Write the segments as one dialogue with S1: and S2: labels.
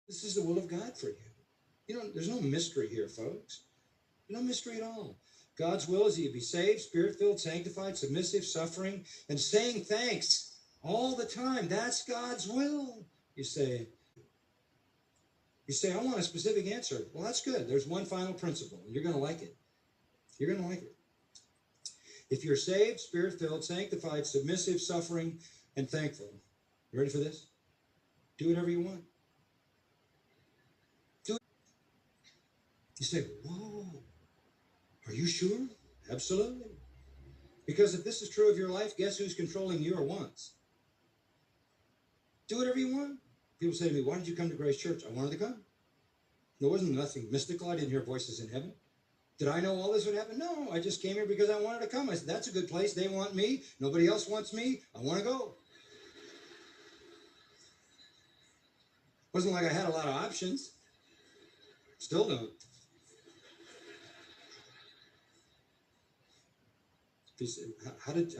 S1: This is the will of God for you. There's no mystery here, folks. No mystery at all. God's will is that you be saved, spirit-filled, sanctified, submissive, suffering, and saying thanks all the time. That's God's will. You say, I want a specific answer. Well, that's good. There's one final principle, and you're going to like it. You're going to like it. If you're saved, spirit-filled, sanctified, submissive, suffering, and thankful, you ready for this? Do whatever you want. Do it. You say, whoa, are you sure? Absolutely. Because if this is true of your life, guess who's controlling your wants? Do whatever you want. People say to me, why did you come to Grace Church? I wanted to come. There wasn't nothing mystical. I didn't hear voices in heaven. Did I know all this would happen? No, I just came here because I wanted to come. I said, that's a good place. They want me. Nobody else wants me. I want to go. Wasn't like I had a lot of options. Still don't.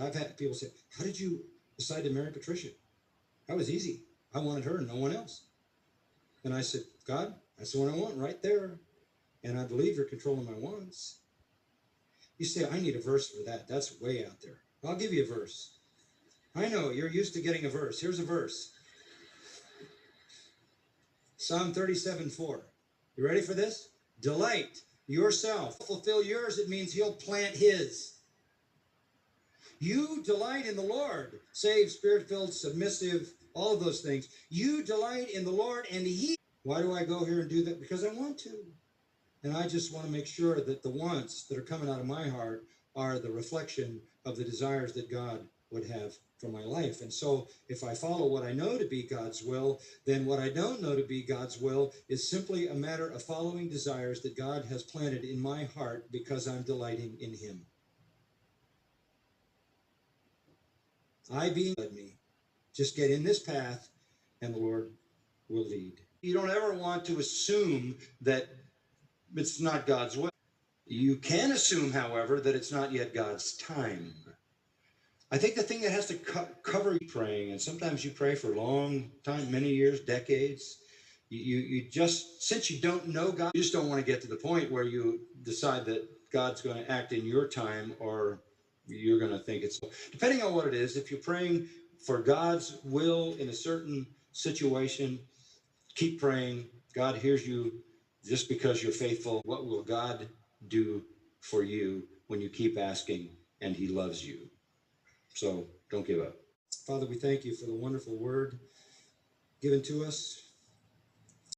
S1: I've had people say, how did you decide to marry Patricia? That was easy. I wanted her and no one else. And I said, God, that's the one I want right there. And I believe you're controlling my wants. You say, I need a verse for that. That's way out there. I'll give you a verse. I know, you're used to getting a verse. Here's a verse. Psalm 37:4. You ready for this? Delight yourself. Fulfill yours, it means he'll plant his. You delight in the Lord. Saved, spirit-filled, submissive, all of those things. You delight in the Lord, and he... Why do I go here and do that? Because I want to. And I just want to make sure that the wants that are coming out of my heart are the reflection of the desires that God would have for my life. And so if I follow what I know to be God's will, then what I don't know to be God's will is simply a matter of following desires that God has planted in my heart because I'm delighting in him. I being led me. Just get in this path and the Lord will lead. You don't ever want to assume that it's not God's will. You can assume, however, that it's not yet God's time. I think the thing that has to cover praying, and sometimes you pray for a long time, many years, decades. You just, since you don't know God, you just don't want to get to the point where you decide that God's going to act in your time, or you're going to think it's, depending on what it is. If you're praying for God's will in a certain situation, keep praying. God hears you just because you're faithful. What will God do for you when you keep asking and he loves you? So don't give up. Father, we thank you for the wonderful word given to us.